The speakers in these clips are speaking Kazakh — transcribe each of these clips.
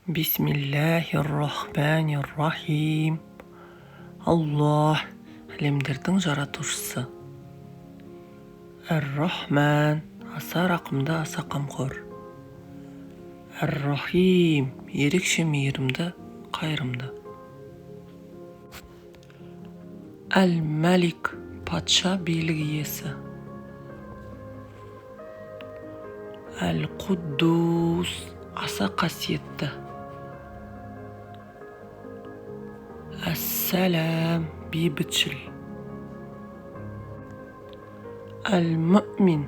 Бисмиллахир-рахманир-рахим. Аллах, әлемдердің жаратушысы. Ар-Рахман, аса рақымды, аса қамқор. Ар-Рахим, ерекше мейірімді, қайырымды. Әл-Малик, патша, билік иесі. Әл-Қуддус, аса қасиетті. Әс-Сәлам, бейбітшіл. Әл-Муъмин,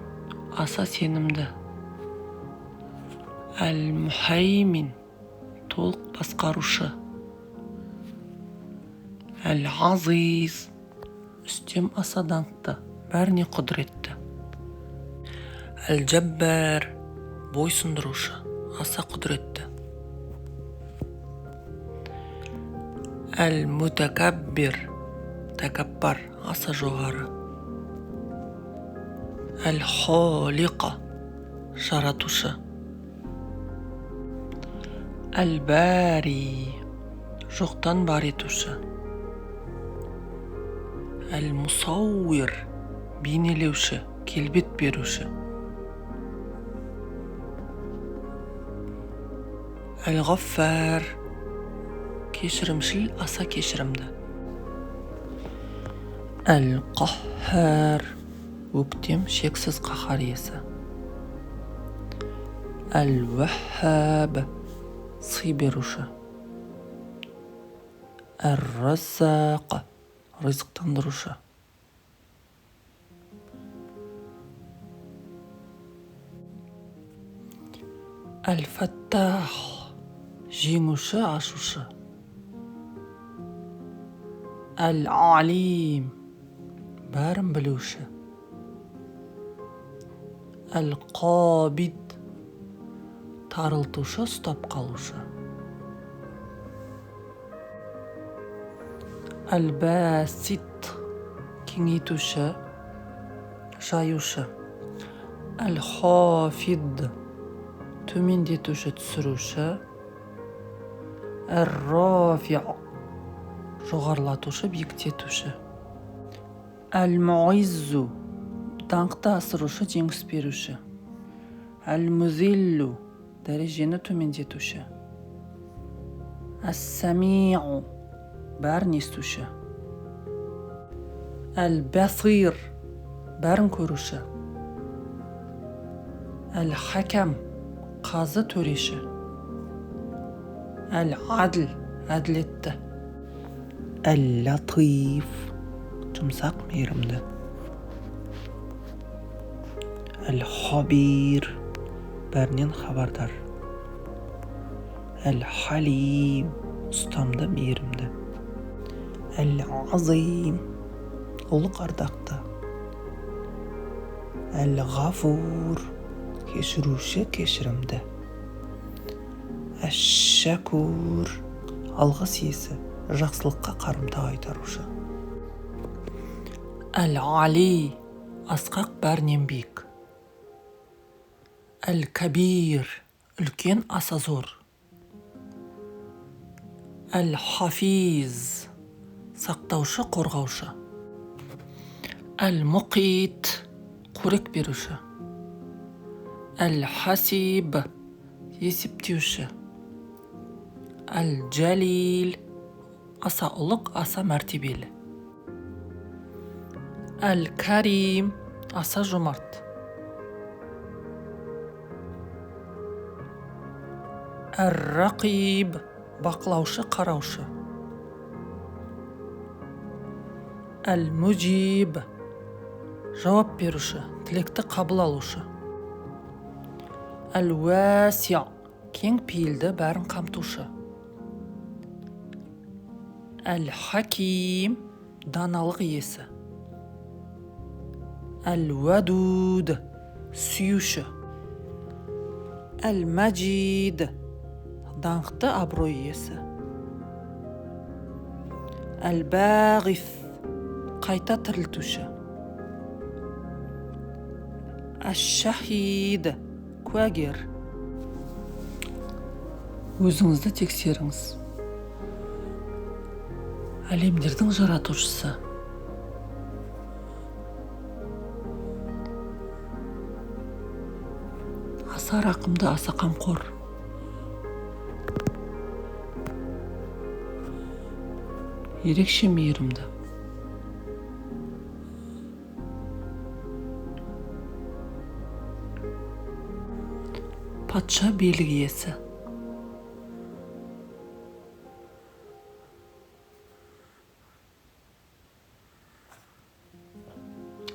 аса сенімді. Әл-Мухаймин, толық басқарушы. Әл-Азиз, үстем аса даңқты, бәріне құдіретті. Әл-Джаббар, бойсұндырушы, аса құдіретті. Әл-Мутакаббир, тәкаппар, аса жоғары. Әл-Холиқа, жаратушы. Әл-Бари, жоқтан бар етуші. Әл-Мусауир, бейнелеуші, келбет беруші. Әл-Ғаффар, кешірімшіл, аса кешірімді. Әл-Қаххар, өктем, шексіз қаһар иесі. Әл-Ваххаб, сый беруші. Әр-Раззақ, ризықтандырушы. Әл-Фаттах, жеңуші, ашушы. Әл-Алим, бәрін білуші. Әл-Қабид, тарылтушы, ұстап қалушы. Әл-Басит, кеңейтуші, жаюшы. Әл-Хафид, төмендетуші, түсіруші. Әр-Рафи, жоғарлатушы, биіктетуші. Әл-Муиззу, даңқты асырушы, жеңіс беруші. Әл-Музиллу, дәрежені төмендетуші. Әс-Самиу, бәрін естуші. Әл-Басир, бәрін көруші. Әл-Хакам, қазы, төреші. Әл-Адл, әділетті. Әл-Латиф, жұмсақ, мейірімді. Әл-Хабир, бәрінен хабардар. Әл-Халим, ұстамды, мейірімді. Әл-Азим, ұлық, ардақты. Әл-Ғафур, кешіруші, кешірімді. Әш-Шакур, алғыс иесі, жақсылыққа қарымта айтарушы. Әл-Али, асқақ, бәрінен биік. Әл-Кабир, үлкен, аса зор. Әл-Хафиз, сақтаушы, қорғаушы. Әл-Мұқит, қорек беруші. Әл-Хасиб, есептеуші. Әл-Джалил, аса ұлық, аса мәртебелі. Әл-Карим, аса жомарт. Әр-Рақиб, бақылаушы, қараушы. Әл-Муджиб, жауап беруші, тілекті қабыл алушы. Әл-Уасия, кең пейілді, бәрін қамтушы. Әл-Хаким, даналық иесі. Әл-Вадуд, сүйуші. Әл-Маджид, даңқты, абырой иесі. Әл-Бағиф, қайта тірілтуші. Әш-Шахид, куәгер. Өзіңізді тексеріңіз. Әлемдердің жаратушысы. Аса рақымды, аса қамқор. Ерекше мейірімді. Патша билік иесі.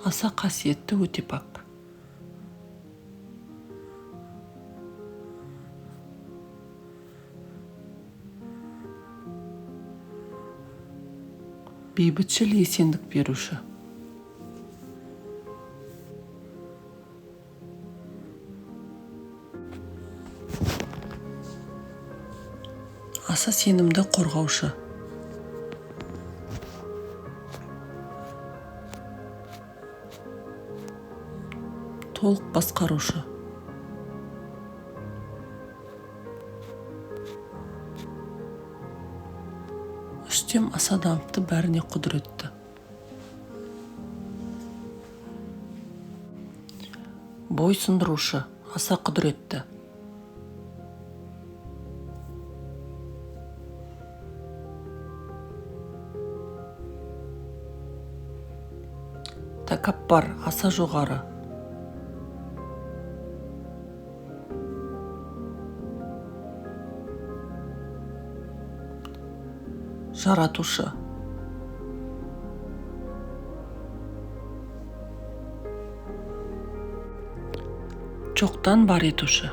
Аса қасиетті, өте пак. Бейбітшіл, есендік беруші. Аса сенімді, қорғаушы. Толық басқарушы. Үштем аса дамыпты, бәріне құдіретті. Бойсындырушы, аса құдіретті. Тәкаппар, аса жоғары. Жаратушы. Жоқтан бар етуші.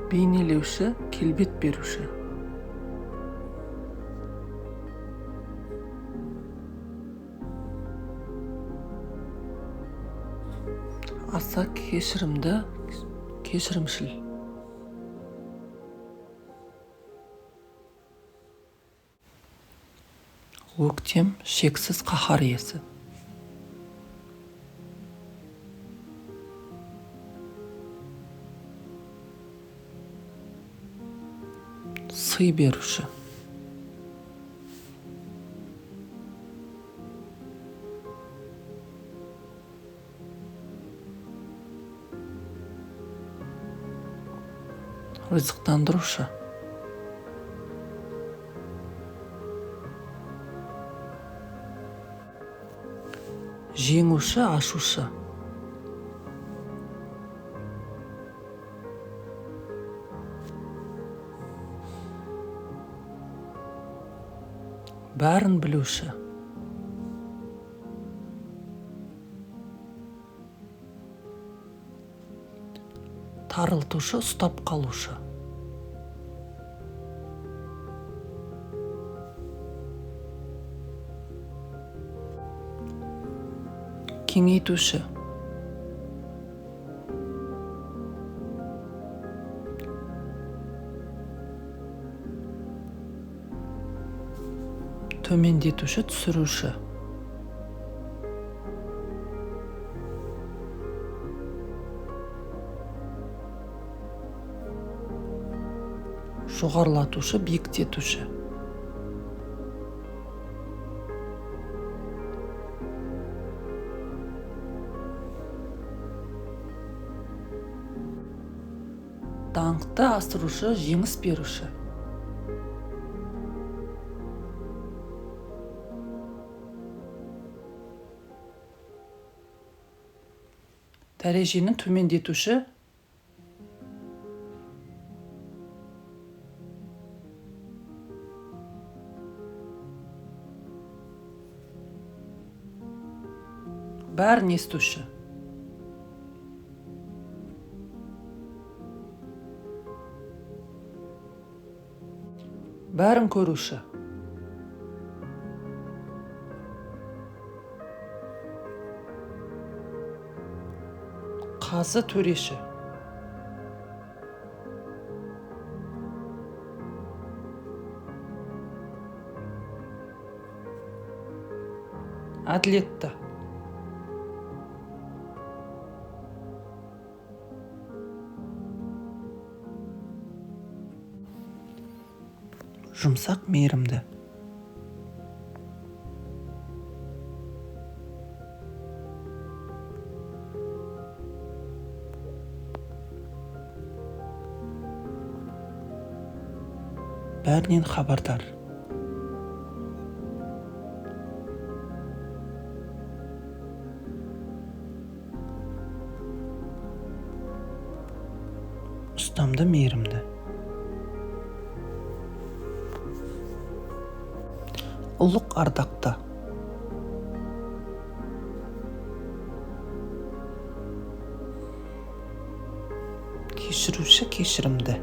Бейнелеуші, келбет беруші. Аса кешірімді, кешірімшіл. Өктем, шексіз қаһар иесі. Сый беруші. Рызықтандырушы. Жеңуші, ашушы. Бәрін білуші. Тарылтушы, ұстап қалушы. Кеңейтуші. Төмендетуші, түсіруші. Жоғарлатушы, биіктетуші. Даңқты асырушы, жеңіс беруші. Дәрежені төмендетуші. Бәрін естуші. Бәрін көруші. Қазы төреші. әділетті. Жұмсақ мейірімді. Бәрінен хабардар. Ұстамды мейірімді. Ұлық ардақты. Кешіруші кешірімді.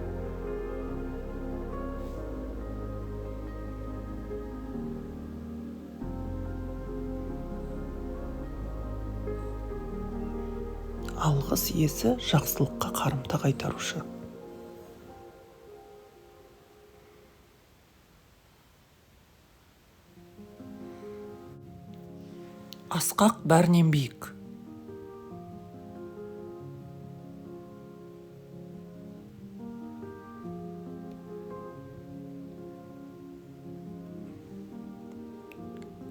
Алғыс иесі жақсылыққа қарымта қайтарушы. Асқақ бәрінен биік.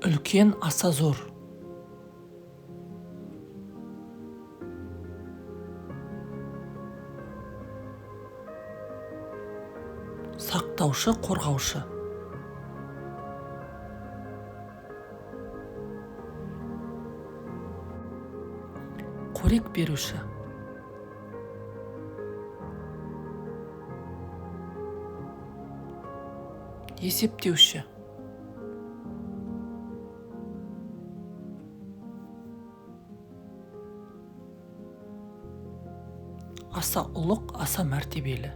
Үлкен аса зор. Сақтаушы, қорғаушы. Қорек беруші. Есептеуші. Аса ұлық, аса мәртебелі.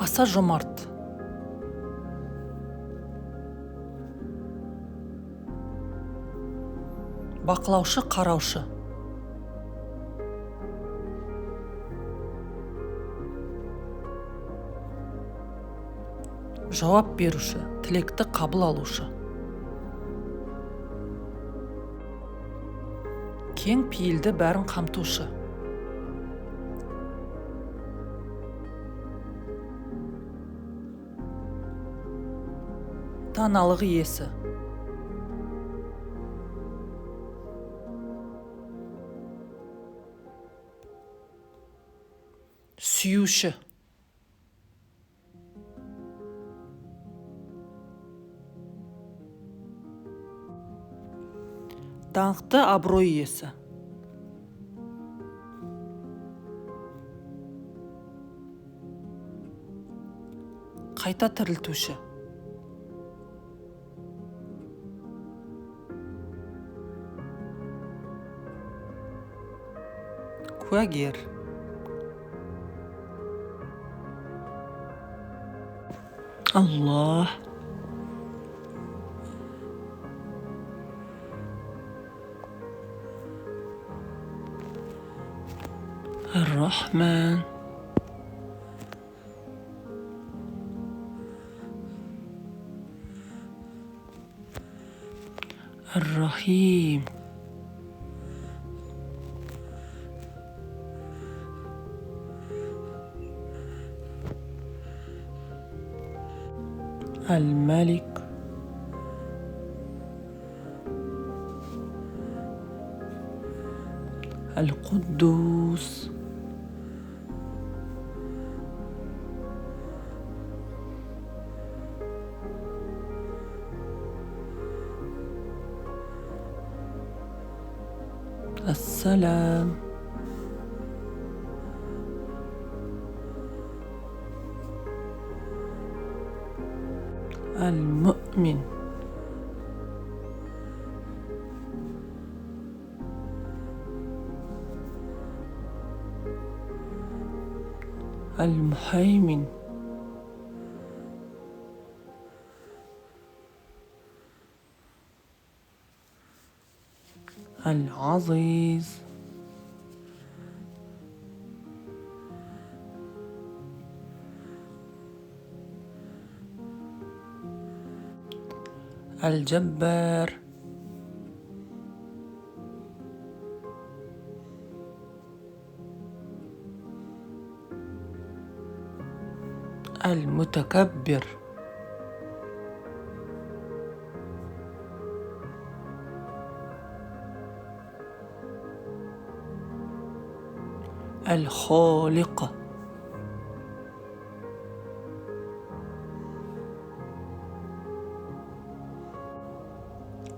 Аса жомарт. Бақылаушы, қараушы. Жауап беруші, тілекті қабыл алушы. Кең пейілді бәрін қамтушы. Даналық иесі. Сүюші. Даңқты абырой иесі. Қайта тірілтуші. Куәгер. Аллах. Ар-Рахман. Ар-Рахим. الملك. القدوس. السلام. المؤمن. المهيمن. العزيز. الجبار. المتكبر. الخالق.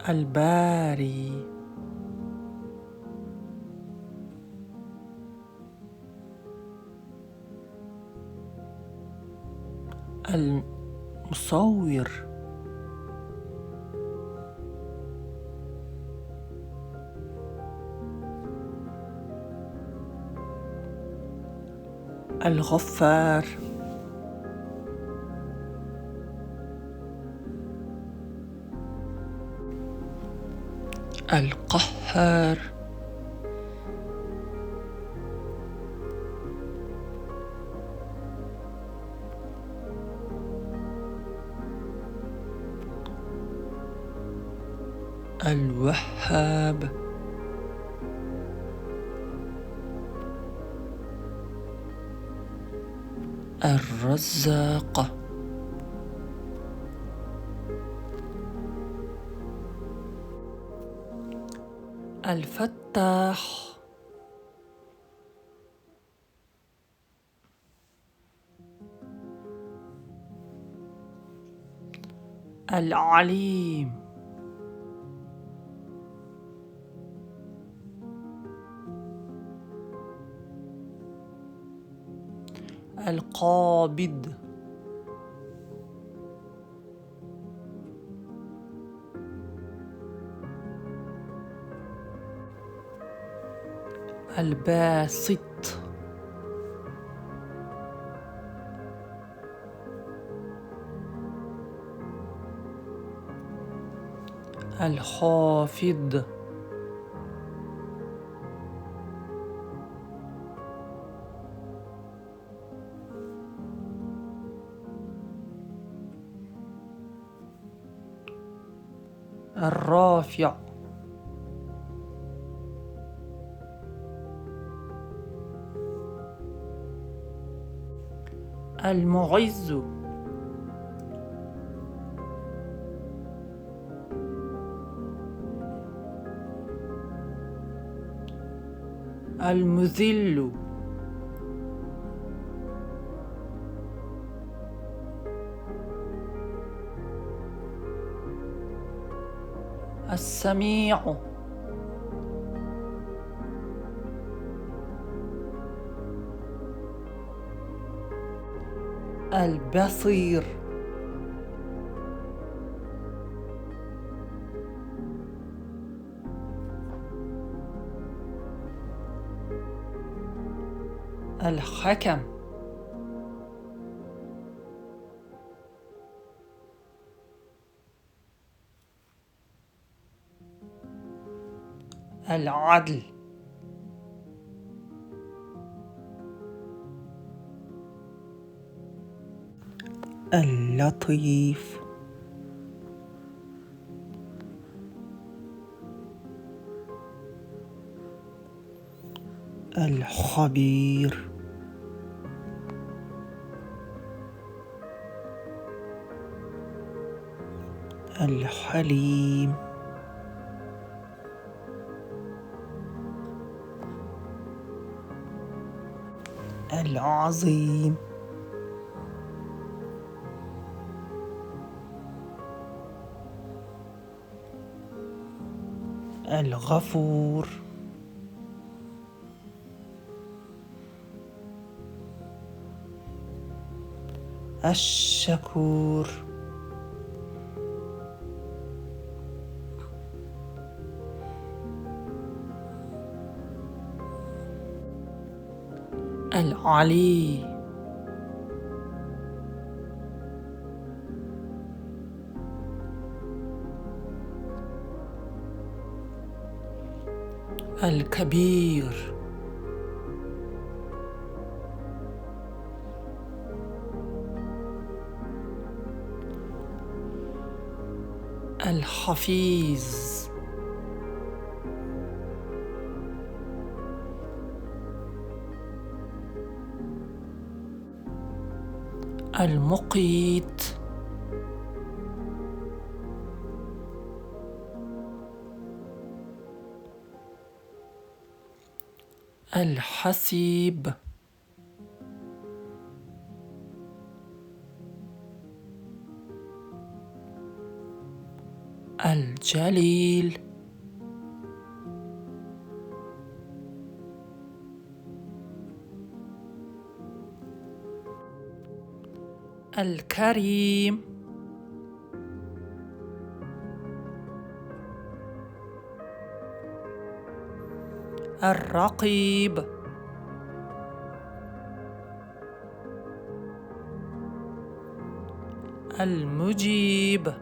الباري. المصور. الغفار. القهار. الوهاب. الرزاق. الفتاح. العليم. القابض. الباسط. الخافض. الرافع. المعز. المذل. السميع. البصير. الحكم. العدل. اللطيف. الخبير. الحليم. العظيم. الغفور. الشكور. العلي. الكبير. الحفيظ. المقيت. الحسيب. الجليل. الكريم. الرقيب. المجيب.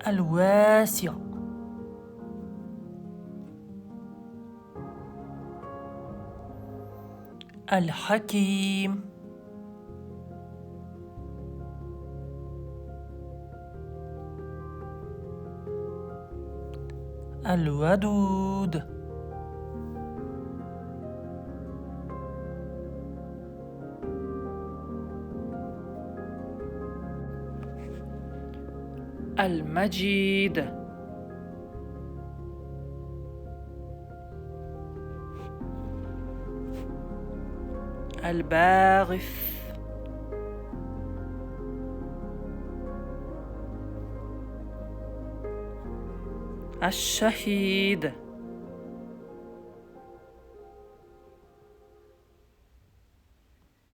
الواسع. الحكيم. الودود. المجيد. الباغث. الشهيد.